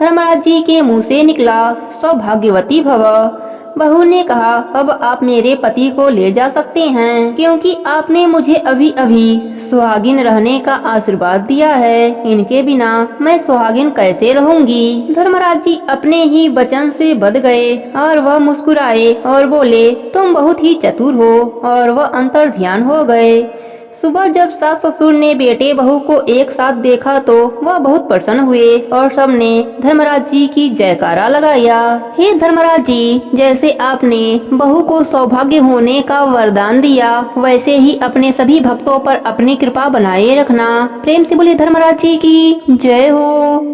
[SPEAKER 1] धर्मराज जी के मुंह से निकला, सौभाग्यवती भव। बहू ने कहा, अब आप मेरे पति को ले जा सकते हैं, क्योंकि आपने मुझे अभी अभी सुहागिन रहने का आशीर्वाद दिया है। इनके बिना मैं सुहागिन कैसे रहूंगी। धर्मराज जी अपने ही वचन से बध गए और वह मुस्कुराए और बोले, तुम बहुत ही चतुर हो। और वह अंतर ध्यान हो गए। सुबह जब सास ससुर ने बेटे बहू को एक साथ देखा तो वह बहुत प्रसन्न हुए और सबने धर्मराज जी की जयकारा लगाया। हे धर्मराज जी, जैसे आपने बहू को सौभाग्य होने का वरदान दिया, वैसे ही अपने सभी भक्तों पर अपनी कृपा बनाए रखना। प्रेम से बोले धर्मराज जी की जय हो।